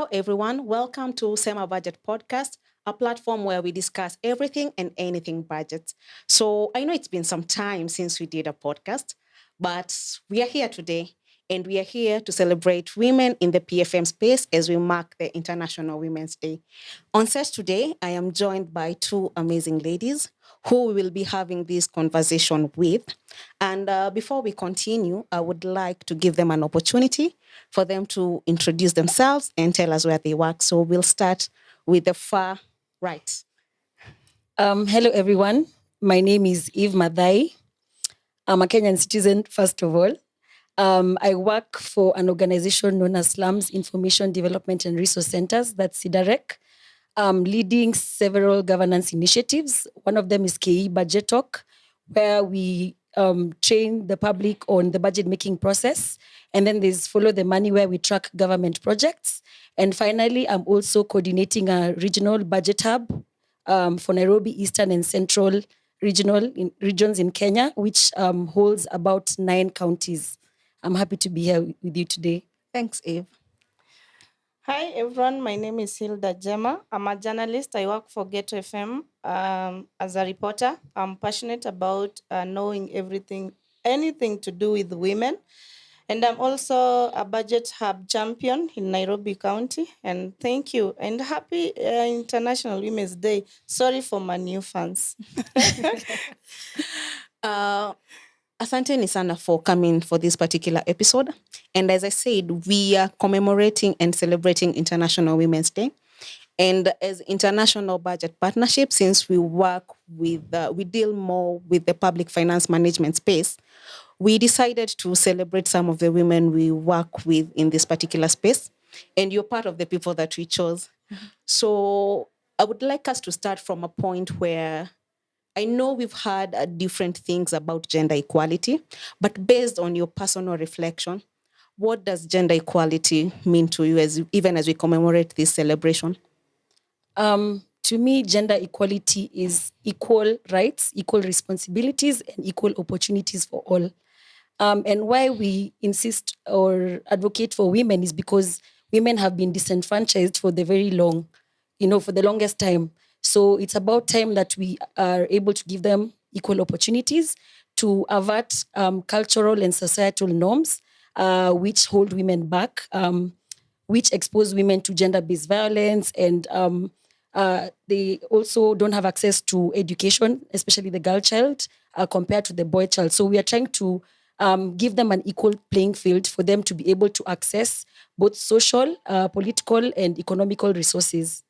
Hello, everyone. Welcome to Sema Budget Podcast, a platform where we discuss everything and anything budgets. So I know it's been some time since we did a podcast, but we are here today and we are here to celebrate women in the PFM space as we mark the International Women's Day. On set today, I am joined by two amazing ladies who we will be having this conversation with. And before we continue, I would like to give them an opportunity for them to introduce themselves and tell us where they work. So we'll start with the far right. Hello, everyone. My name is Eve Madai. I'm a Kenyan citizen, first of all. I work for an organization known as Slums Information Development and Resource Centers, that's SIDAREC, leading several governance initiatives. One of them is KE Budget Talk, where we train the public on the budget making process. And then there's Follow the Money, where we track government projects. And finally, I'm also coordinating a regional budget hub for Nairobi, Eastern and Central regions in Kenya, which holds about 9 counties. I'm happy to be here with you today. Thanks, Eve. Hi everyone, my name is Hilda Jema. I'm a journalist. I work for Get FM as a reporter. I'm passionate about knowing anything to do with women. And I'm also a budget hub champion in Nairobi County. And thank you. And happy International Women's Day. Sorry for my new fans. Asante sana for coming for this particular episode. And as I said, we are commemorating and celebrating International Women's Day. And as International Budget Partnership, since we work with, we deal more with the public finance management space, we decided to celebrate some of the women we work with in this particular space. And you're part of the people that we chose. Mm-hmm. So I would like us to start from a point where I know we've heard different things about gender equality, but based on your personal reflection, what does gender equality mean to you even as we commemorate this celebration? To me, gender equality is equal rights, equal responsibilities, and equal opportunities for all. And why we insist or advocate for women is because women have been disenfranchised for the for the longest time. So it's about time that we are able to give them equal opportunities to avert cultural and societal norms which hold women back, which expose women to gender-based violence, and they also don't have access to education, especially the girl child, compared to the boy child. So we are trying to give them an equal playing field for them to be able to access both social, political, and economical resources.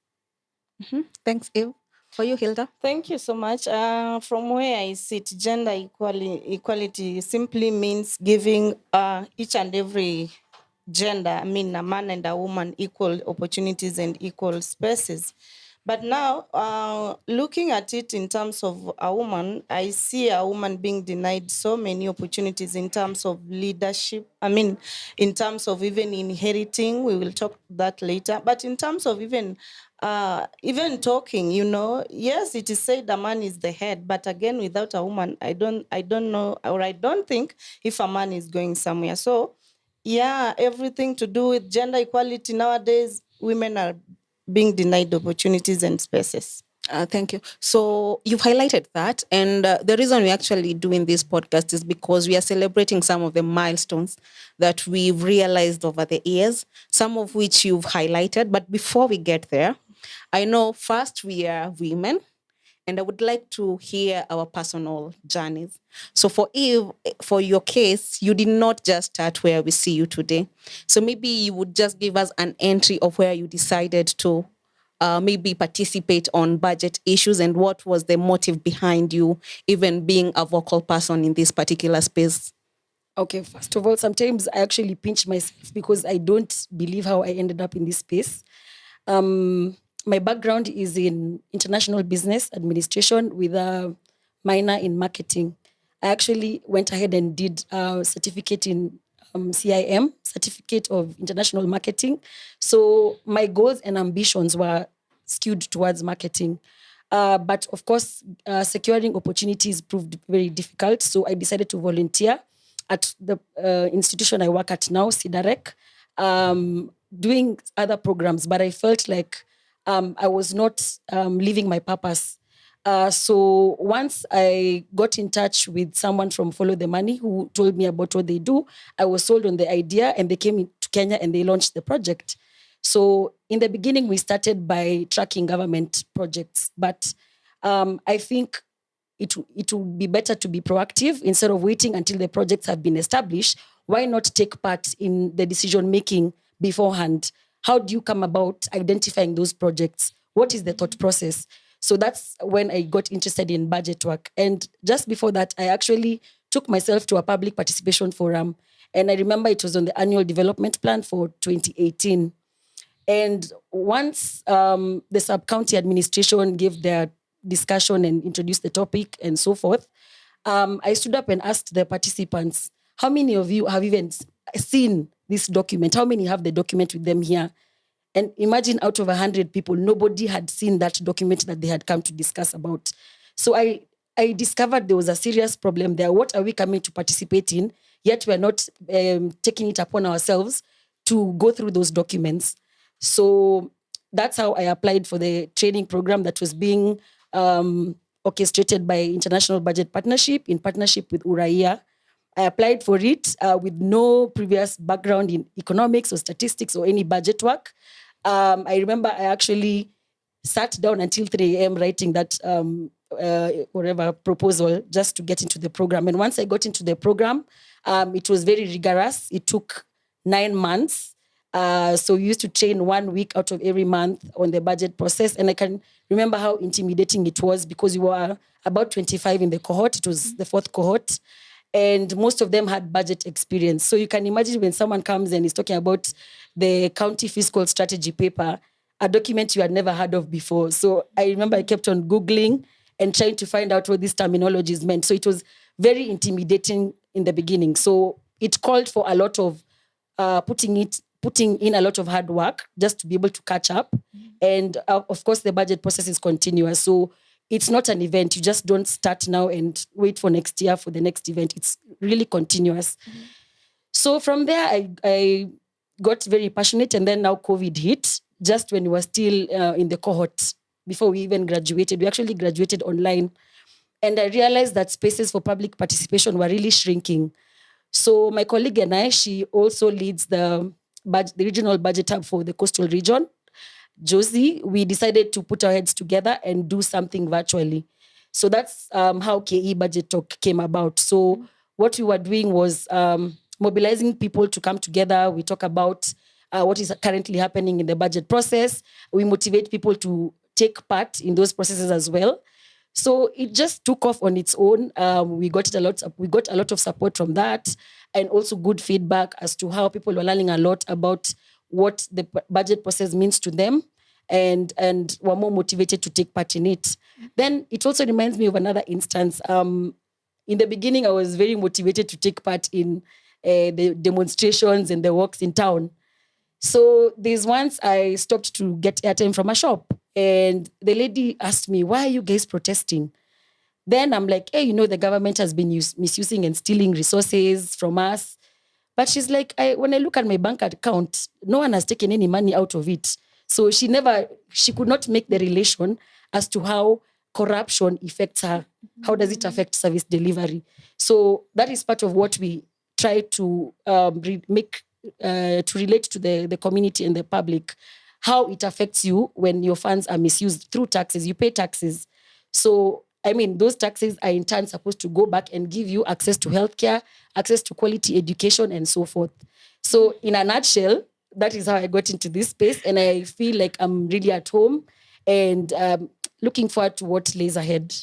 Mm-hmm. Thanks, Eve. For you, Hilda? Thank you so much. From where I sit, gender equality simply means giving each and every gender, a man and a woman, equal opportunities and equal spaces. But now, looking at it in terms of a woman, I see a woman being denied so many opportunities in terms of leadership. In terms of even inheriting, we will talk that later. But in terms of even talking, yes, it is said a man is the head, but again, without a woman, I don't know, or I don't think if a man is going somewhere. So, yeah, everything to do with gender equality nowadays, women are being denied opportunities and spaces. Thank you. So you've highlighted that. And the reason we're actually doing this podcast is because we are celebrating some of the milestones that we've realized over the years, some of which you've highlighted. But before we get there, I know first we are women, and I would like to hear our personal journeys. So for Eve, for your case, you did not just start where we see you today. So maybe you would just give us an entry of where you decided to maybe participate on budget issues and what was the motive behind you even being a vocal person in this particular space. Okay, first of all, sometimes I actually pinch myself because I don't believe how I ended up in this space. My background is in international business administration with a minor in marketing. I actually went ahead and did a certificate in CIM, Certificate of International Marketing. So my goals and ambitions were skewed towards marketing. But of course, securing opportunities proved very difficult. So I decided to volunteer at the institution I work at now, SIDAREC. doing other programs, but I felt like I was not living my purpose. So once I got in touch with someone from Follow the Money who told me about what they do, I was sold on the idea, and they came to Kenya and they launched the project. So in the beginning, we started by tracking government projects, but I think it would be better to be proactive instead of waiting until the projects have been established. Why not take part in the decision making beforehand? How do you come about identifying those projects? What is the thought process? So that's when I got interested in budget work. And just before that, I actually took myself to a public participation forum. And I remember it was on the annual development plan for 2018. And once the sub-county administration gave their discussion and introduced the topic and so forth, I stood up and asked the participants, how many of you have even seen this document? How many have the document with them here? And imagine out of 100 people, nobody had seen that document that they had come to discuss about. So I discovered there was a serious problem there. What are we coming to participate in? Yet we're not taking it upon ourselves to go through those documents. So that's how I applied for the training program that was being orchestrated by International Budget Partnership in partnership with Uraia. I applied for it with no previous background in economics or statistics or any budget work. I remember I actually sat down until 3 a.m. writing that whatever proposal just to get into the program. And once I got into the program, it was very rigorous. It took 9 months. So we used to train 1 week out of every month on the budget process. And I can remember how intimidating it was because we were about 25 in the cohort. It was the 4th cohort. And most of them had budget experience. So you can imagine when someone comes and is talking about the county fiscal strategy paper, a document you had never heard of before. So I remember I kept on Googling and trying to find out what these terminologies meant. So it was very intimidating in the beginning. So it called for a lot of putting in a lot of hard work just to be able to catch up. And of course, the budget process is continuous. So it's not an event. You just don't start now and wait for next year for the next event. It's really continuous. So from there, I got very passionate. And then now COVID hit just when we were still in the cohort before we even graduated. We actually graduated online. And I realized that spaces for public participation were really shrinking. So my colleague and I, she also leads the regional budget hub for the coastal region. Josie, we decided to put our heads together and do something virtually. So that's how KE Budget Talk came about. So what we were doing was mobilizing people to come together. We talk about what is currently happening in the budget process. We motivate people to take part in those processes as well. So it just took off on its own. We got a lot of support from that, and also good feedback as to how people were learning a lot about what the budget process means to them, and were more motivated to take part in it. Then it also reminds me of another instance. In the beginning, I was very motivated to take part in the demonstrations and the walks in town. So there's once I stopped to get airtime from a shop, and the lady asked me, "Why are you guys protesting?" Then I'm like, "Hey, the government has been misusing and stealing resources from us." But she's like, when I look at my bank account, no one has taken any money out of it. So she could not make the relation as to how corruption affects her. How does it affect service delivery? So that is part of what we try to to relate to the community and the public, how it affects you when your funds are misused through taxes. You pay taxes. So those taxes are in turn supposed to go back and give you access to healthcare, access to quality education, and so forth. So in a nutshell, that is how I got into this space. And I feel like I'm really at home and looking forward to what lays ahead.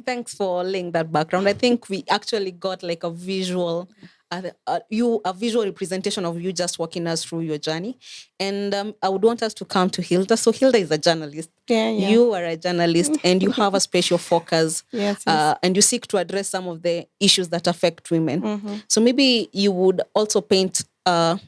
Thanks for laying that background. I think we actually got like a visual representation of you just walking us through your journey. And I would want us to come to Hilda. So Hilda is a journalist. Yeah. You are a journalist and you have a special focus. Yes. And you seek to address some of the issues that affect women. So maybe you would also paint the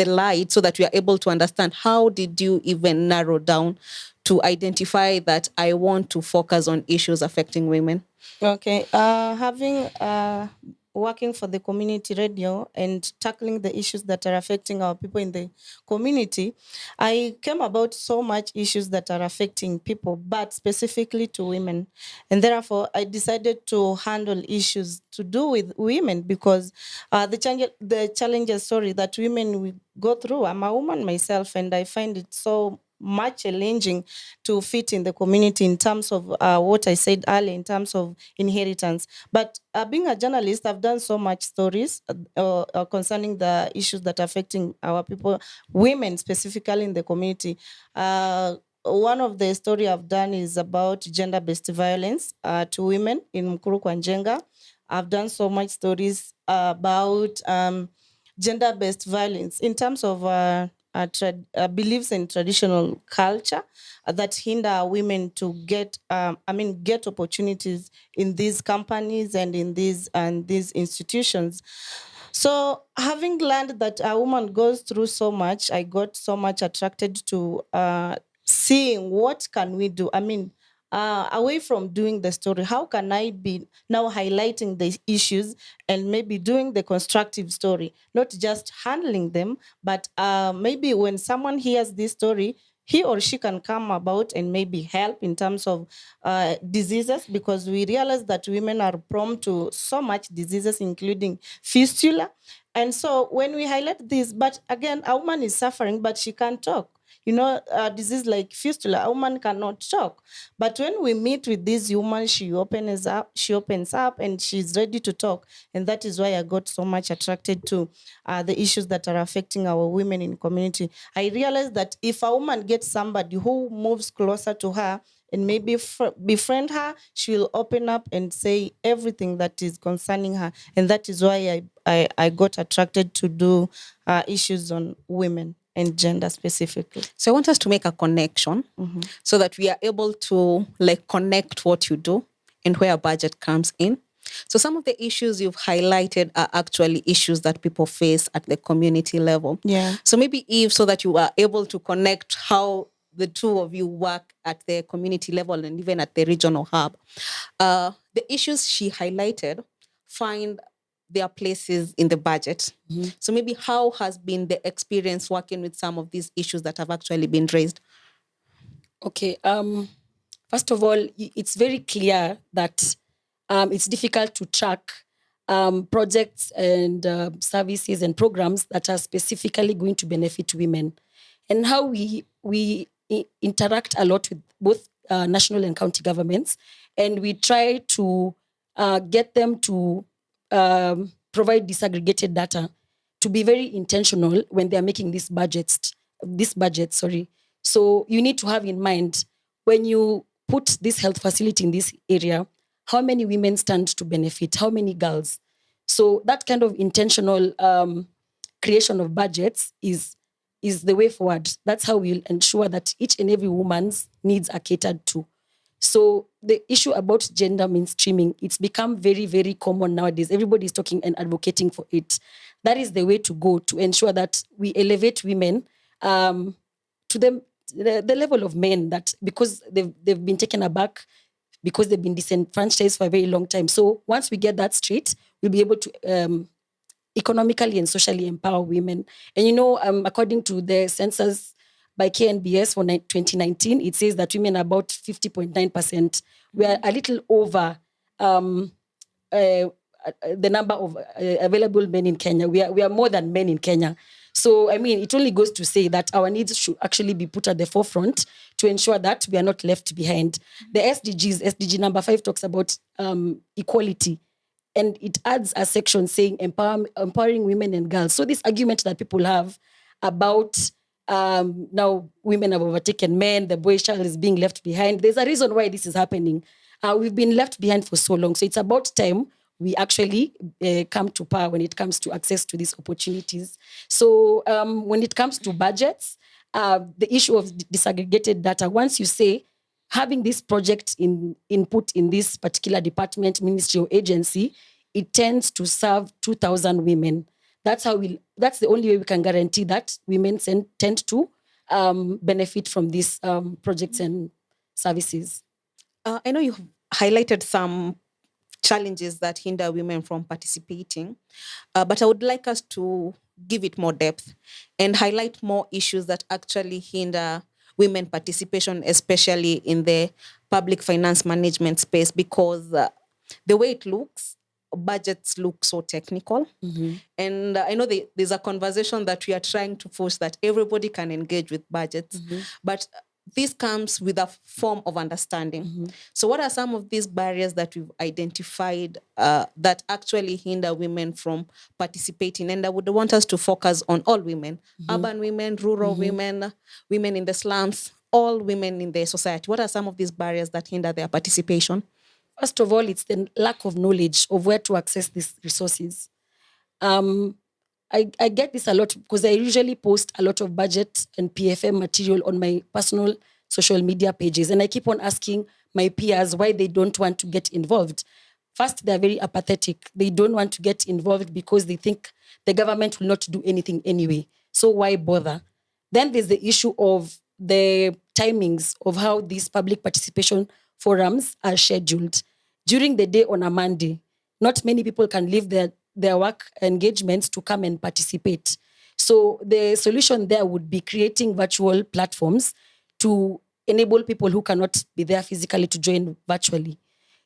light so that we are able to understand, how did you even narrow down to identify that I want to focus on issues affecting women? Okay. Having working for the community radio and tackling the issues that are affecting our people in the community, I came about so much issues that are affecting people, but specifically to women. And therefore, I decided to handle issues to do with women because the challenges, that women we go through. I'm a woman myself, and I find it so much challenging to fit in the community in terms of what I said earlier, in terms of inheritance. But being a journalist, I've done so much stories concerning the issues that are affecting our people, women specifically in the community. One of the story I've done is about gender-based violence to women in Mkuru kwa Njenga. I've done so much stories about gender-based violence in terms of beliefs in traditional culture that hinder women to get opportunities in these companies and in these institutions. So having learned that a woman goes through so much, I got so much attracted to seeing what can we do. Away from doing the story, how can I be now highlighting the issues and maybe doing the constructive story, not just handling them, but maybe when someone hears this story, he or she can come about and maybe help in terms of diseases, because we realize that women are prone to so much diseases, including fistula. And so when we highlight this, but again, a woman is suffering, but she can't talk. A disease like fistula, a woman cannot talk. But when we meet with this woman, she opens up and she's ready to talk. And that is why I got so much attracted to the issues that are affecting our women in community. I realized that if a woman gets somebody who moves closer to her and maybe befriend her, she will open up and say everything that is concerning her. And that is why I got attracted to do issues on women and gender specifically. So I want us to make a connection so that we are able to connect what you do and where budget comes in. So some of the issues you've highlighted are actually issues that people face at the community level. Yeah. So maybe Eve, so that you are able to connect how the two of you work at the community level and even at the regional hub, the issues she highlighted find their places in the budget. So maybe how has been the experience working with some of these issues that have actually been raised? Okay. First of all, it's very clear that it's difficult to track projects and services and programs that are specifically going to benefit women. And how we interact a lot with both national and county governments, and we try to get them to provide disaggregated data, to be very intentional when they are making this budget. So you need to have in mind, when you put this health facility in this area, how many women stand to benefit, how many girls. So that kind of intentional creation of budgets is the way forward. That's how we'll ensure that each and every woman's needs are catered to. So the issue about gender mainstreaming, it's become very, very common nowadays. Everybody is talking and advocating for it. That is the way to go, to ensure that we elevate women to the level of men, that because they've been taken aback, because they've been disenfranchised for a very long time. So once we get that straight, we'll be able to economically and socially empower women. And according to the census by KNBS for 2019, it says that women are about 50.9%. We are a little over the number of available men in Kenya. We are more than men in Kenya. So, it only goes to say that our needs should actually be put at the forefront to ensure that we are not left behind. The SDG number 5 talks about equality. And it adds a section saying empowering women and girls. So this argument that people have about now women have overtaken men, the boy child is being left behind, there's a reason why this is happening. We've been left behind for so long. So it's about time we actually come to power when it comes to access to these opportunities. So when it comes to budgets, the issue of disaggregated data, once you say, having this project input in this particular department, ministry, or agency, it tends to serve 2,000 women. That's the only way we can guarantee that women tend to benefit from these projects and services. I know you highlighted some challenges that hinder women from participating. But I would like us to give it more depth and highlight more issues that actually hinder women participation, especially in the public finance management space, because the way it looks, budgets look so technical. And I know there's a conversation that we are trying to push that everybody can engage with budgets, but this comes with a form of understanding. So what are some of these barriers that we've identified that actually hinder women from participating? And I would want us to focus on all women, urban women, rural women, women in the slums, all women in the society. What are some of these barriers that hinder their participation? First of all, it's the lack of knowledge of where to access these resources. I get this a lot because I usually post a lot of budget and PFM material on my personal social media pages. And I keep on asking my peers why they don't want to get involved. First, they're very apathetic. They don't want to get involved because they think the government will not do anything anyway. So why bother? Then there's the issue of the timings of how these public participation forums are scheduled. During the day on a Monday, not many people can leave their work engagements to come and participate. So the solution there would be creating virtual platforms to enable people who cannot be there physically to join virtually.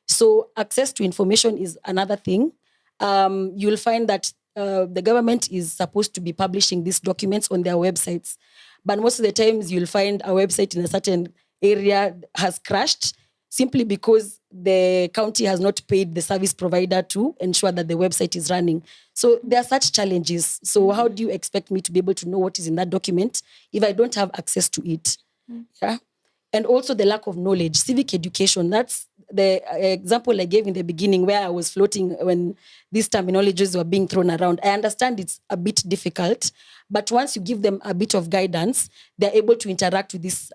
So access to information is another thing. You'll find that the government is supposed to be publishing these documents on their websites. But most of the times you'll find a website in a certain area has crashed simply because the county has not paid the service provider to ensure that the website is running. So there are such challenges. So how do you expect me to be able to know what is in that document if I don't have access to it? Yeah. And also the lack of knowledge, civic education. That's the example I gave in the beginning where I was floating when these terminologies were being thrown around. I understand it's a bit difficult, but once you give them a bit of guidance, they're able to interact with these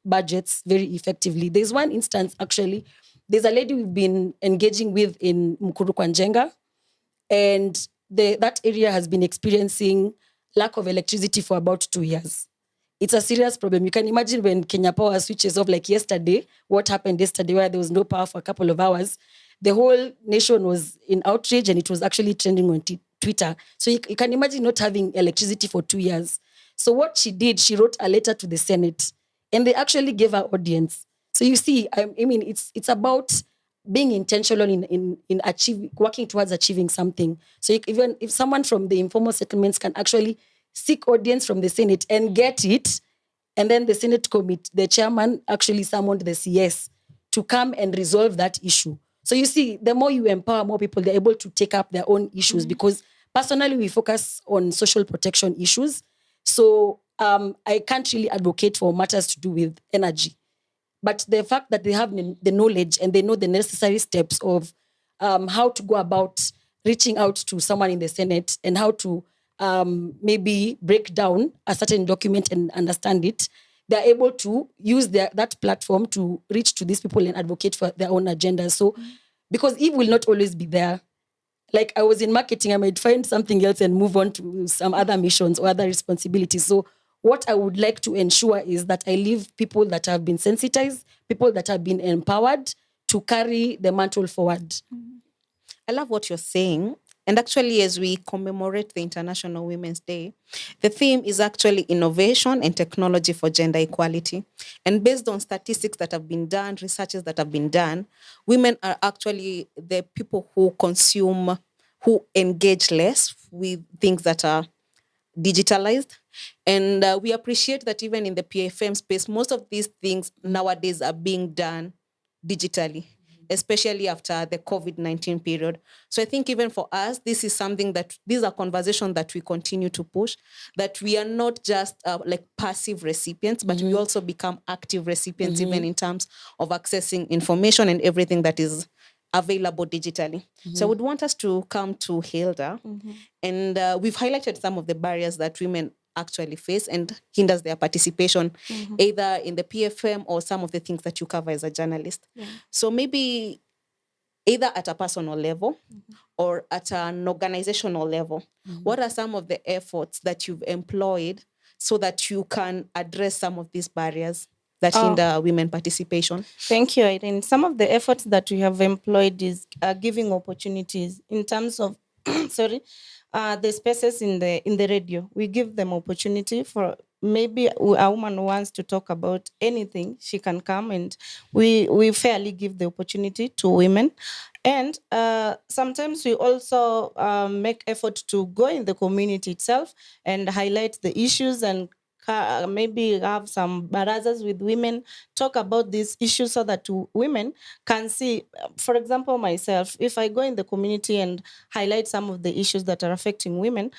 budgets very effectively. There's one instance, actually, there's a lady we've been engaging with in Mukuru kwa Njenga, and that area has been experiencing lack of electricity for about 2 years. It's a serious problem. You can imagine when Kenya Power switches off, like yesterday, what happened yesterday where there was no power for a couple of hours. The whole nation was in outrage and it was actually trending on Twitter. So you can imagine not having electricity for 2 years. So what she did, she wrote a letter to the Senate and they actually gave her audience. So you see, I mean, it's about being intentional in working towards achieving something. So even if someone from the informal settlements can actually seek audience from the Senate and get it, and then the Senate committee, the chairman actually summoned the CS to come and resolve that issue. So you see, the more you empower more people, they're able to take up their own issues because personally we focus on social protection issues. So I can't really advocate for matters to do with energy. But the fact that they have the knowledge and they know the necessary steps of how to go about reaching out to someone in the Senate and how to maybe break down a certain document and understand it, they're able to use that platform to reach to these people and advocate for their own agendas. So, because Eve will not always be there. Like I was in marketing, I might find something else and move on to some other missions or other responsibilities. So what I would like to ensure is that I leave people that have been sensitized, people that have been empowered to carry the mantle forward. I love what you're saying. And actually, as we commemorate the International Women's Day, the theme is actually innovation and technology for gender equality. And based on statistics that have been done, researches that have been done, women are actually the people who consume, who engage less with things that are digitalized. And we appreciate that even in the PFM space, most of these things nowadays are being done digitally, especially after the COVID-19 period. So I think even for us, this is something that, these are conversations that we continue to push, that we are not just like passive recipients, but we also become active recipients, even in terms of accessing information and everything that is available digitally. So I would want us to come to Hilda, and we've highlighted some of the barriers that women actually face and hinders their participation, either in the PFM or some of the things that you cover as a journalist. So maybe either at a personal level or at an organizational level, what are some of the efforts that you've employed so that you can address some of these barriers? that hinder women participation? Thank you, Irene. Some of the efforts that we have employed is giving opportunities in terms of, sorry, the spaces in the radio. We give them opportunity for maybe a woman wants to talk about anything, she can come, and we fairly give the opportunity to women. And sometimes we also make effort to go in the community itself and highlight the issues and maybe have some barazas with women, talk about these issues so that women can see. For example, myself, if I go in the community and highlight some of the issues that are affecting women,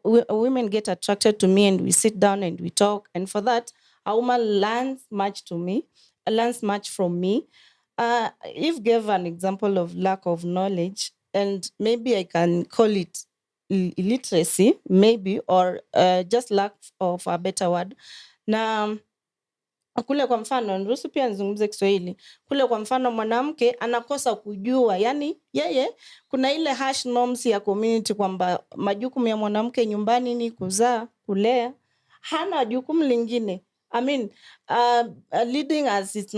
women get attracted to me and we sit down and we talk. And for that, a woman learns much from me. If give an example of lack of knowledge, and maybe I can call it illiteracy, maybe, or just lack of a better word. Na kule kwa mfano, niruhusu pia nizungumze Kiswahili. Kule kwa mfano mwanamke anakosa kujua, yani yeye kuna ile harsh norms ya community kwamba majukumu ya mwanamke nyumbani ni kuzaa, kulea, hana jukumu lingine. I mean, leading us, it's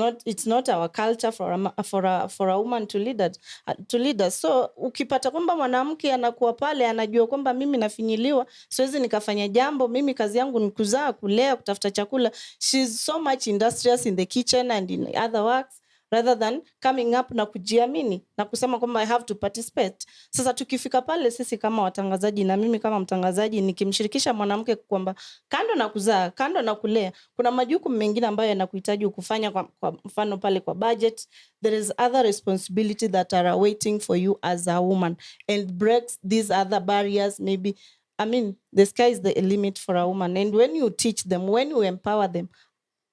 not our culture for a woman to lead us. So ukipata kwamba mwanamke anakuwa pale anajua kwamba mimi nafinyiliwa, siwezi nikafanya jambo, mimi kazi yangu ni kuzaa, kulea, kutafuta chakula. She's so much industrious in the kitchen and in other works, rather than coming up na kujiamini na kusema kwamba I have to participate. Sasa tukifika pale sisi kama watangazaji, na mimi kama mtangazaji nikimshirikisha mwanamke kwamba kando na kuzaa, kando na kulea, kuna majukumu mengine ambayo yanakuhitaji kufanya, kwa mfano pale kwa budget, there is other responsibility that are waiting for you as a woman, and breaks these other barriers. Maybe, I mean, the sky is the limit for a woman, and when you teach them, when you empower them,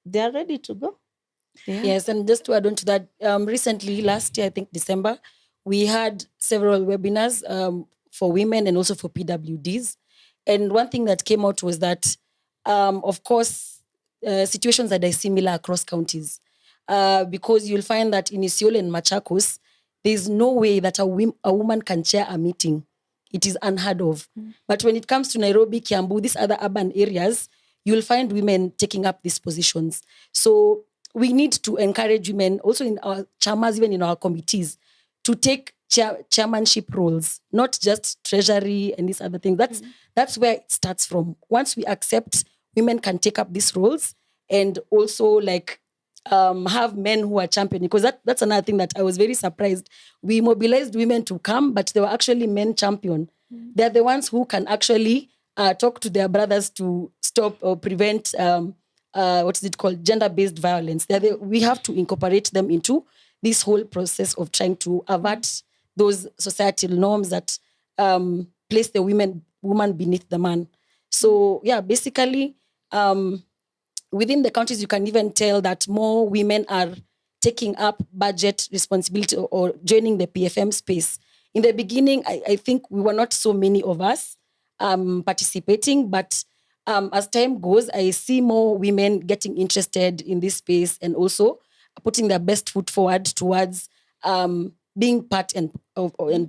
they are ready to go. Yeah. Yes, and just to add on to that, recently, last year, I think December, we had several webinars for women and also for PWDs. And one thing that came out was that, of course, situations are dissimilar across counties. Because you'll find that in Isiolo and Machakos, there's no way that a woman can chair a meeting. It is unheard of. But when it comes to Nairobi, Kiambu, these other urban areas, you'll find women taking up these positions. So we need to encourage women also in our chamas, even in our committees, to take chairmanship roles, not just treasury and these other things. That's where it starts from. Once we accept women can take up these roles, and also have men who are championing, because that's another thing that I was very surprised. We mobilized women to come, but they were actually men champion. They're the ones who can actually talk to their brothers to stop or prevent what is it called? Gender-based violence. We have to incorporate them into this whole process of trying to avert those societal norms that place the woman beneath the man. So yeah, basically, within the counties, you can even tell that more women are taking up budget responsibility or joining the PFM space. In the beginning, I think we were not so many of us participating, but as time goes, I see more women getting interested in this space and also putting their best foot forward towards being part and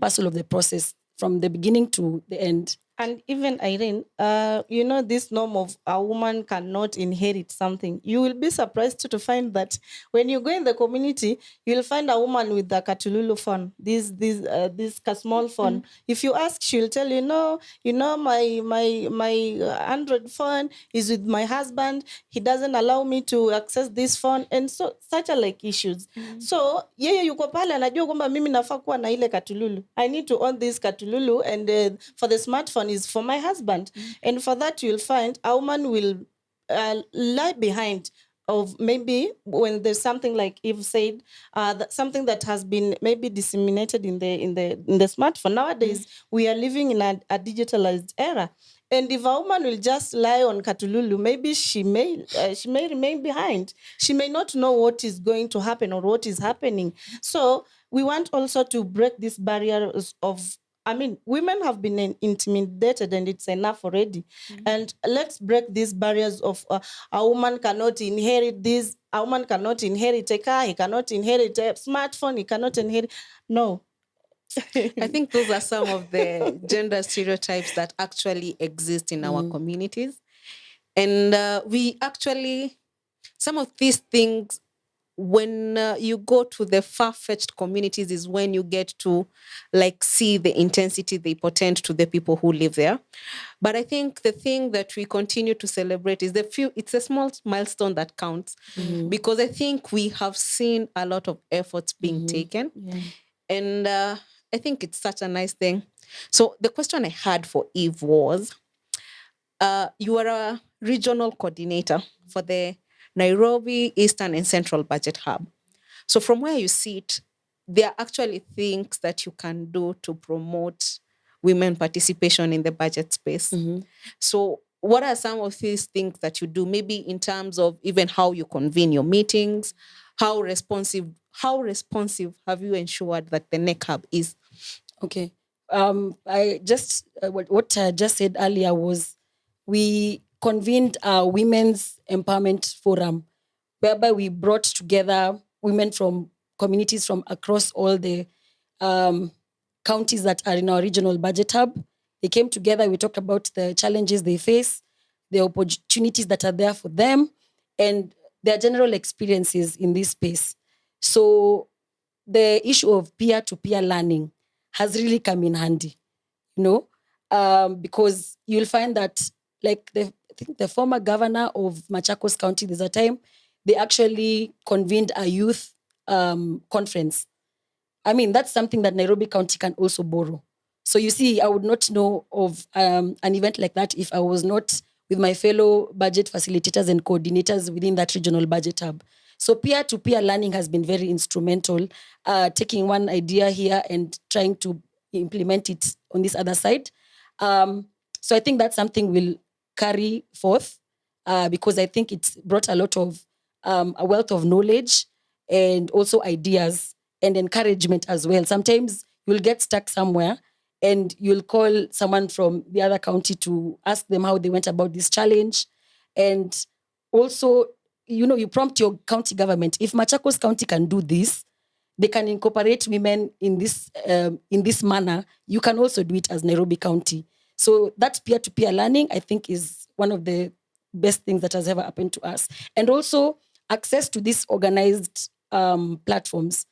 parcel of the process from the beginning to the end. And even Irene, this norm of a woman cannot inherit something. You will be surprised to find that when you go in the community, you'll find a woman with the Katululu phone, this small phone. If you ask, she'll tell you, no, my Android phone is with my husband. He doesn't allow me to access this phone, and so such are like issues. So yeye yuko pale anajua kwamba mimi nafaa kuwa na ile Katululu. I need to own this Katululu, and for the smartphone is for my husband. And for that, you'll find a woman will lie behind of maybe when there's something like Eve said, something that has been maybe disseminated in the smartphone. Nowadays, we are living in a digitalized era. And if a woman will just lie on Katululu, maybe she may remain behind. She may not know what is going to happen or what is happening. So we want also to break these barriers of, women have been intimidated, and it's enough already. And let's break these barriers of a woman cannot inherit this, a woman cannot inherit a car, he cannot inherit a smartphone, he cannot inherit. No. I think those are some of the gender stereotypes that actually exist in our communities. And we actually some of these things, when you go to the far-fetched communities, is when you get to like see the intensity they portend to the people who live there. But I think the thing that we continue to celebrate is it's a small milestone that counts, because I think we have seen a lot of efforts being taken. And I think it's such a nice thing. So the question I had for Eve was, you are a regional coordinator for the Nairobi Eastern and Central Budget Hub. So from where you sit, there are actually things that you can do to promote women participation in the budget space. So what are some of these things that you do, maybe in terms of even how you convene your meetings? How responsive have you ensured that the NEC Hub is? Okay. I just what I just said earlier was we convened a women's empowerment forum, whereby we brought together women from communities from across all the counties that are in our regional budget hub. They came together. We talked about the challenges they face, the opportunities that are there for them, and their general experiences in this space. So the issue of peer-to-peer learning has really come in handy, because you'll find that, like I think the former governor of Machakos County, there's a time they actually convened a youth conference. I mean, that's something that Nairobi County can also borrow. So you see, I would not know of an event like that if I was not with my fellow budget facilitators and coordinators within that regional budget hub. So peer-to-peer learning has been very instrumental, taking one idea here and trying to implement it on this other side. So I think that's something we'll carry forth, because I think it's brought a lot of a wealth of knowledge and also ideas and encouragement as well. Sometimes you'll get stuck somewhere and you'll call someone from the other county to ask them how they went about this challenge. And also, you prompt your county government. If Machakos County can do this, they can incorporate women in this manner. You can also do it as Nairobi County. So that peer-to-peer learning, I think, is one of the best things that has ever happened to us. And also access to these organized platforms.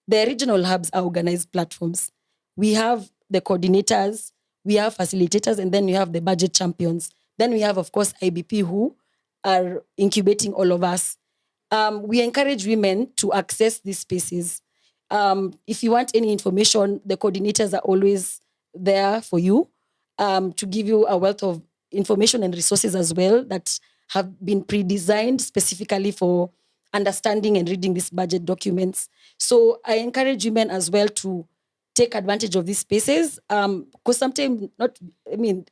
The regional hubs are organized platforms. We have the coordinators, we have facilitators, and then we have the budget champions. Then we have, of course, IBP, who are incubating all of us. We encourage women to access these spaces. If you want any information, the coordinators are always there for you, to give you a wealth of information and resources as well that have been pre-designed specifically for understanding and reading these budget documents. So I encourage women as well to take advantage of these spaces, because sometimes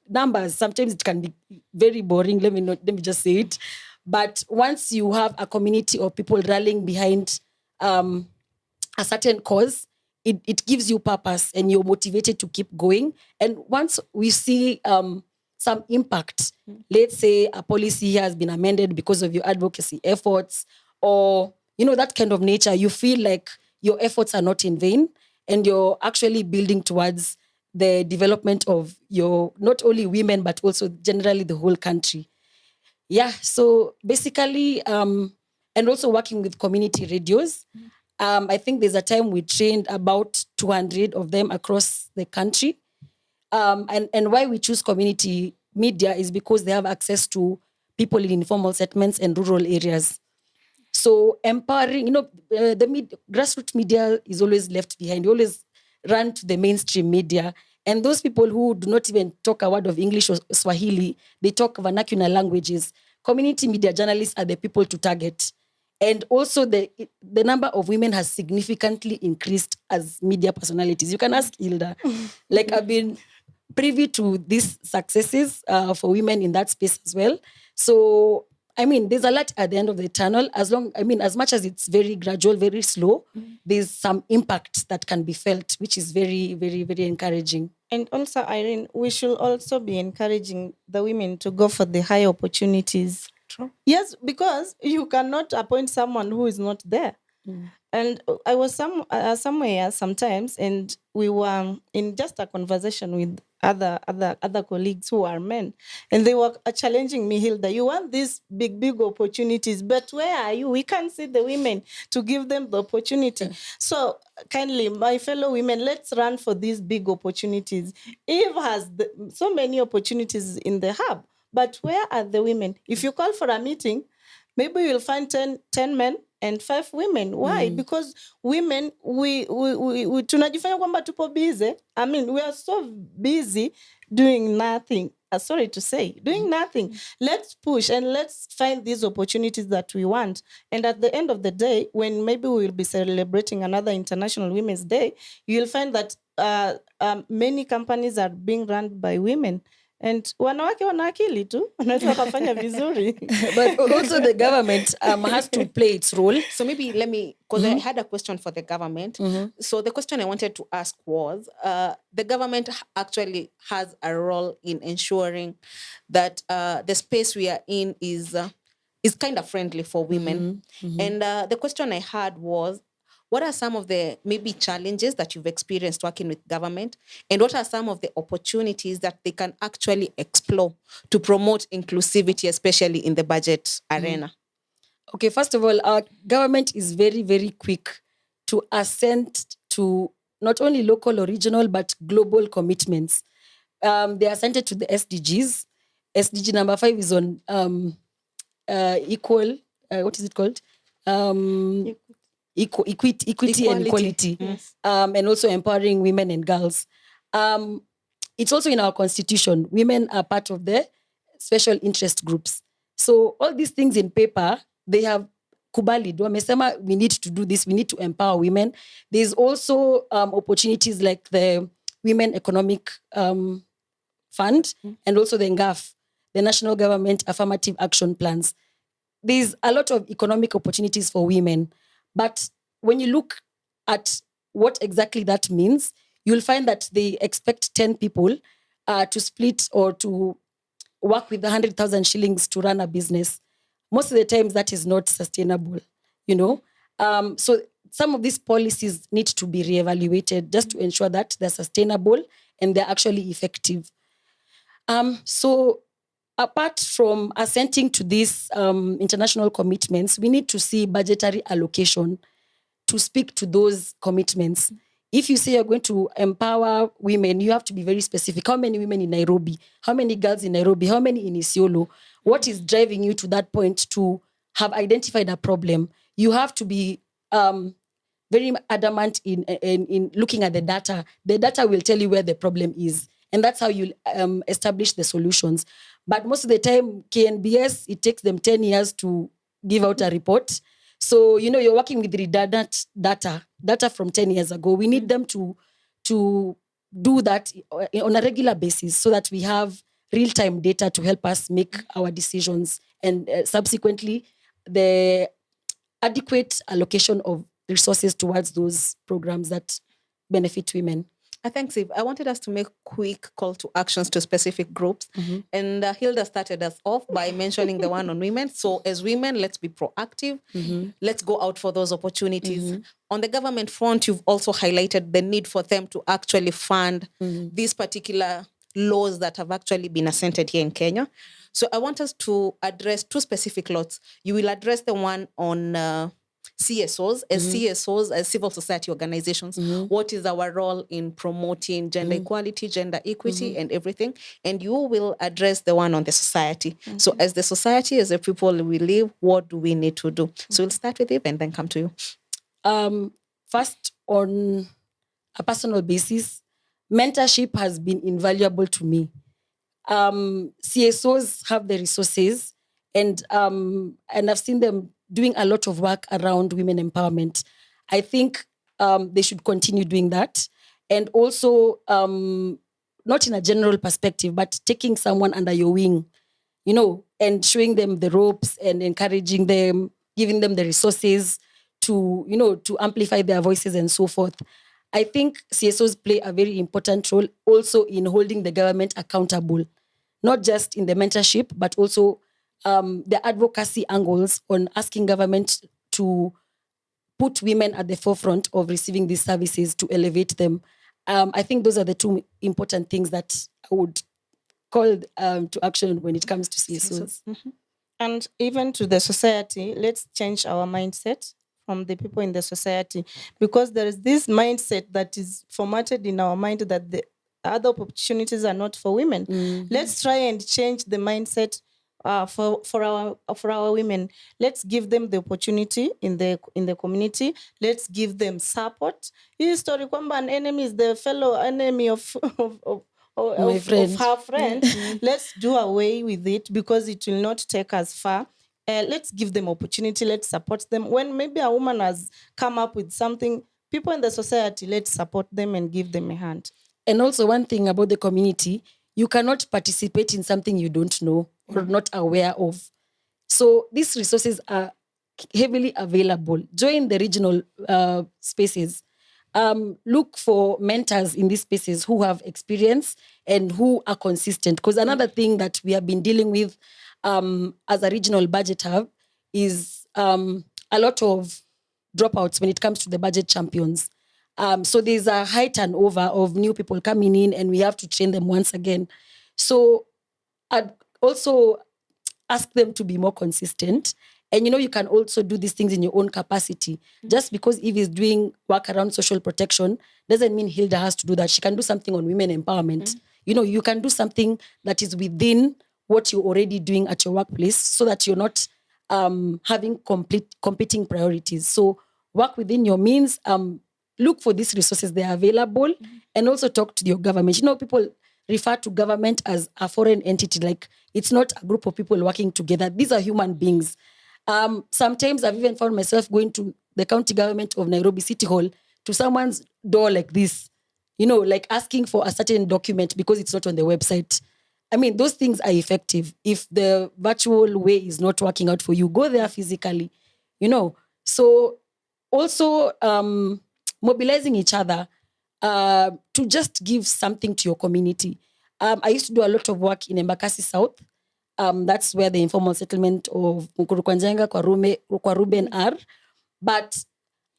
numbers, sometimes it can be very boring. Let me just say it. But once you have a community of people rallying behind a certain cause, it gives you purpose and you're motivated to keep going. And once we see some impact, let's say a policy has been amended because of your advocacy efforts, or that kind of nature, you feel like your efforts are not in vain and you're actually building towards the development of your, not only women, but also generally the whole country. Yeah, so basically, and also working with community radios. I think there's a time we trained about 200 of them across the country. And why we choose community media is because they have access to people in informal settlements and rural areas. So empowering, the grassroots media is always left behind. You always run to the mainstream media. And those people who do not even talk a word of English or Swahili, they talk vernacular languages. Community media journalists are the people to target. And also the number of women has significantly increased as media personalities. You can ask Hilda. Like, I've been privy to these successes for women in that space as well. So, there's a light at the end of the tunnel. As much as it's very gradual, very slow, there's some impact that can be felt, which is very, very, very encouraging. And also, Irene, we should also be encouraging the women to go for the high opportunities. True. Yes, because you cannot appoint someone who is not there. And I was somewhere sometimes, and we were in just a conversation with other colleagues who are men, and they were challenging me, Hilda, you want these big opportunities, but where are you? We can't see the women to give them the opportunity. So kindly, my fellow women, let's run for these big opportunities. Eve has so many opportunities in the hub, but where are the women? If you call for a meeting, maybe you'll find 10 men and 5 women. Why? Because women, we tunajifanya kwamba tupo busy. I mean, we are so busy doing nothing. Sorry to say, doing nothing. Let's push and let's find these opportunities that we want. And at the end of the day, when maybe we will be celebrating another International Women's Day, you'll find that many companies are being run by women. And wanawake wana akili tu, wanaweza wakafanya vizuri. But also the government has to play its role. So maybe let me, because I had a question for the government. So the question I wanted to ask was, the government actually has a role in ensuring that the space we are in is kind of friendly for women. And the question I had was, what are some of the maybe challenges that you've experienced working with government? And what are some of the opportunities that they can actually explore to promote inclusivity, especially in the budget arena? Okay, first of all, our government is very, very quick to assent to not only local or regional, but global commitments. They assented to the SDGs. SDG number 5 is on equal, what is it called? Equity and equality. Yes. And also empowering women and girls. It's also in our constitution. Women are part of the special interest groups. So all these things in paper, they have kubali. Wamesema we need to do this. We need to empower women. There's also opportunities like the Women Economic Fund and also the NGAF, the National Government Affirmative Action Plans. There's a lot of economic opportunities for women. But when you look at what exactly that means, you'll find that they expect 10 people to split or to work with 100,000 shillings to run a business. Most of the times that is not sustainable, you know. So some of these policies need to be reevaluated just to ensure that they're sustainable and they're actually effective. So apart from assenting to these international commitments, we need to see budgetary allocation to speak to those commitments. If you say you're going to empower women, you have to be very specific. How many women in Nairobi? How many girls in Nairobi? How many in Isiolo? What is driving you to that point to have identified a problem? You have to be very adamant in looking at the data. The data will tell you where the problem is. And that's how you establish the solutions. But most of the time, KNBS, it takes them 10 years to give out a report. So, you know, you're working with redundant data from 10 years ago. We need them to do that on a regular basis so that we have real-time data to help us make our decisions and subsequently the adequate allocation of resources towards those programs that benefit women. Thanks, Eve. I wanted us to make quick call to actions to specific groups. And Hilda started us off by mentioning the one on women. So as women, let's be proactive. Let's go out for those opportunities. On the government front, you've also highlighted the need for them to actually fund these particular laws that have actually been assented here in Kenya. So I want us to address 2 specific laws. You will address the one on CSOs, as civil society organizations. What is our role in promoting gender equality, gender equity, and everything? And you will address the one on the society. So as the society, as the people we live, what do we need to do? So we'll start with Eve and then come to you. First, on a personal basis, mentorship has been invaluable to me. CSOs have the resources and I've seen them doing a lot of work around women empowerment. I think they should continue doing that. And also, not in a general perspective, but taking someone under your wing, you know, and showing them the ropes and encouraging them, giving them the resources to, you know, to amplify their voices and so forth. I think CSOs play a very important role also in holding the government accountable, not just in the mentorship, but also the advocacy angles on asking government to put women at the forefront of receiving these services to elevate them. I think those are the two important things that I would call to action when it comes to CSOs. And even to the society, let's change our mindset from the people in the society, because there is this mindset that is formatted in our mind that the other opportunities are not for women. Let's try and change the mindset for our women. Let's give them the opportunity in the community. Let's give them support. Hii story kwamba an enemy is the fellow enemy of of her friend. Let's do away with it, because it will not take us far. Let's give them opportunity. Let's support them. When maybe a woman has come up with something, people in the society, let's support them and give them a hand. And also one thing about the community, you cannot participate in something you don't know or not aware of. So these resources are heavily available. Join the regional spaces. Look for mentors in these spaces who have experience and who are consistent. Because another thing that we have been dealing with as a regional budget hub is a lot of dropouts when it comes to the budget champions. So there's a high turnover of new people coming in, and we have to train them once again. So I'd also ask them to be more consistent. And you can also do these things in your own capacity. Just because Eve is doing work around social protection doesn't mean Hilda has to do that. She can do something on women empowerment. You can do something that is within what you're already doing at your workplace, so that you're not having competing priorities. So work within your means. Look for these resources, they are available, and also talk to your government. People refer to government as a foreign entity, like it's not a group of people working together. These are human beings. Sometimes I've even found myself going to the county government of Nairobi City Hall, to someone's door like this, like asking for a certain document because it's not on the website. I mean, those things are effective. If the virtual way is not working out for you, go there physically, So also mobilizing each other to just give something to your community. I used to do a lot of work in Embakasi South. That's where the informal settlement of Mkurukwanjenga, Kwaruben are. But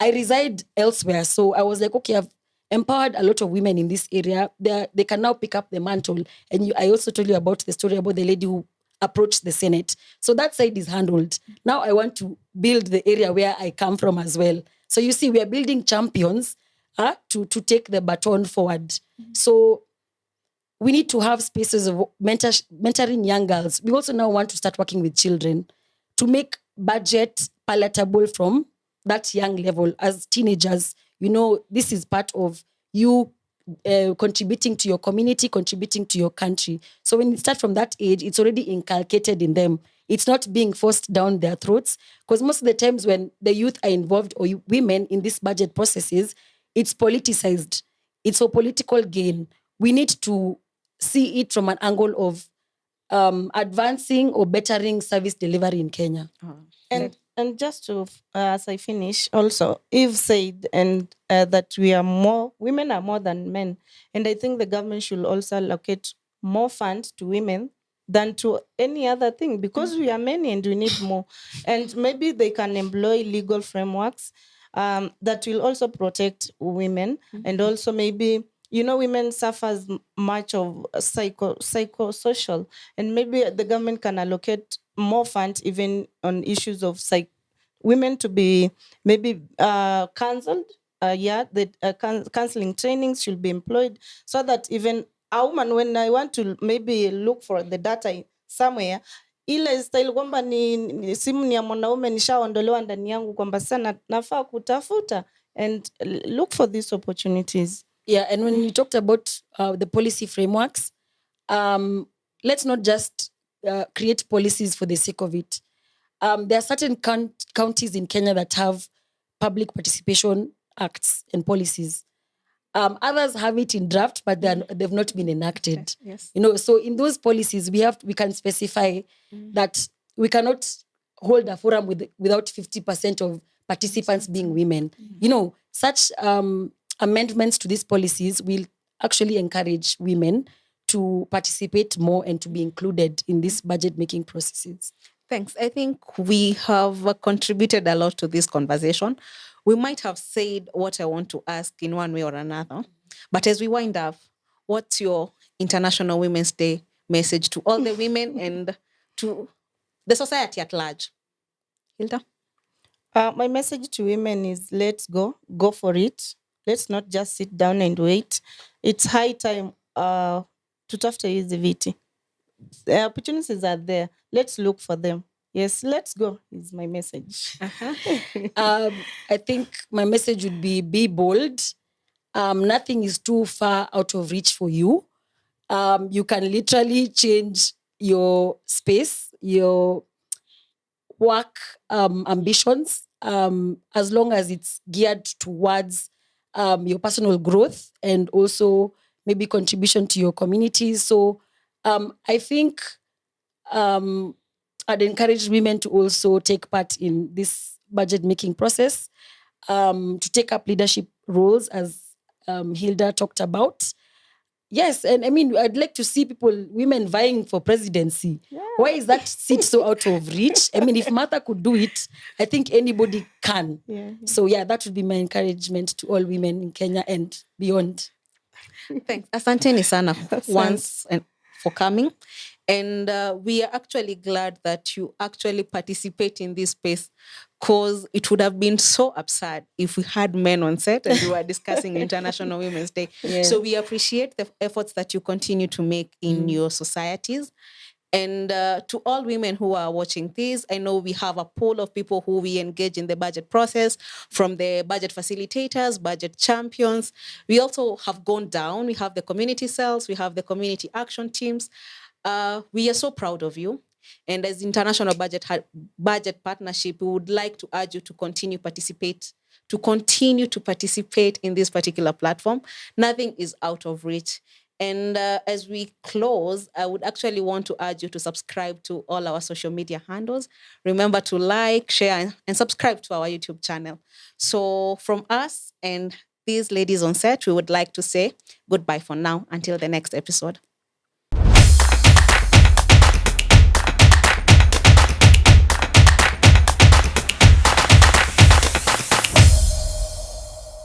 I reside elsewhere. So I was like, okay, I've empowered a lot of women in this area. They can now pick up the mantle. And I also told you about the story about the lady who approached the Senate. So that side is handled. Now I want to build the area where I come from as well. So you see, we are building champions to take the baton forward. So we need to have spaces of mentoring young girls. We also now want to start working with children to make budget palatable from that young level. As teenagers, this is part of you contributing to your community, contributing to your country. So when you start from that age, it's already inculcated in them. It's not being forced down their throats, because most of the times when the youth are involved, or women in these budget processes, it's politicized. It's for political gain. We need to see it from an angle of advancing or bettering service delivery in Kenya. And just to, as I finish, also, Eve said that women are more than men. And I think the government should also allocate more funds to women than to any other thing, because we are many and we need more. And maybe they can employ legal frameworks that will also protect women. And also maybe, women suffers much of psychosocial, and maybe the government can allocate more funds even on issues of women to be maybe counseled. Counseling trainings should be employed, so that even a woman, when I want to maybe look for the data somewhere, ile style kwamba ni simu ni ya mwanaume nishaondolewa ndani yangu, kwamba sana nafaa kutafuta and look for these opportunities. Yeah, and when you talked about the policy frameworks, let's not just create policies for the sake of it. There are certain counties in Kenya that have public participation acts and policies. Others have it in draft, but they've not been enacted. Okay, yes. So in those policies, we can specify that we cannot hold a forum without 50% of participants being women. Such amendments to these policies will actually encourage women to participate more and to be included in these budget making processes. Thanks. I think we have contributed a lot to this conversation. We might have said what I want to ask in one way or another. But as we wind up, what's your International Women's Day message to all the women and to the society at large? Hilda? My message to women is let's go for it. Let's not just sit down and wait. It's high time tutafuta hizi viti. The opportunities are there. Let's look for them. Yes, let's go is my message. I think my message would be bold. Nothing is too far out of reach for you. You can literally change your space, your work ambitions, as long as it's geared towards your personal growth and also maybe contribution to your community. So I think I'd encourage women to also take part in this budget making process, to take up leadership roles, as Hilda talked about. Yes, and I mean, I'd like to see women vying for presidency. Yeah. Why is that seat so out of reach? I mean, if Martha could do it, I think anybody can. Yeah. So yeah, that would be my encouragement to all women in Kenya and beyond. Thanks. Asanteni sana once and for coming. And we are actually glad that you actually participate in this space, because it would have been so absurd if we had men on set and we were discussing International Women's Day. Yeah. So we appreciate the efforts that you continue to make in your societies. And to all women who are watching this, I know we have a pool of people who we engage in the budget process, from the budget facilitators, budget champions. We also have gone down. We have the community cells, we have the community action teams. We are so proud of you. And as International Budget Partnership, we would like to urge you to continue to participate in this particular platform. Nothing is out of reach. And as we close, I would actually want to urge you to subscribe to all our social media handles. Remember to like, share, and subscribe to our YouTube channel. So from us and these ladies on set, we would like to say goodbye for now until the next episode.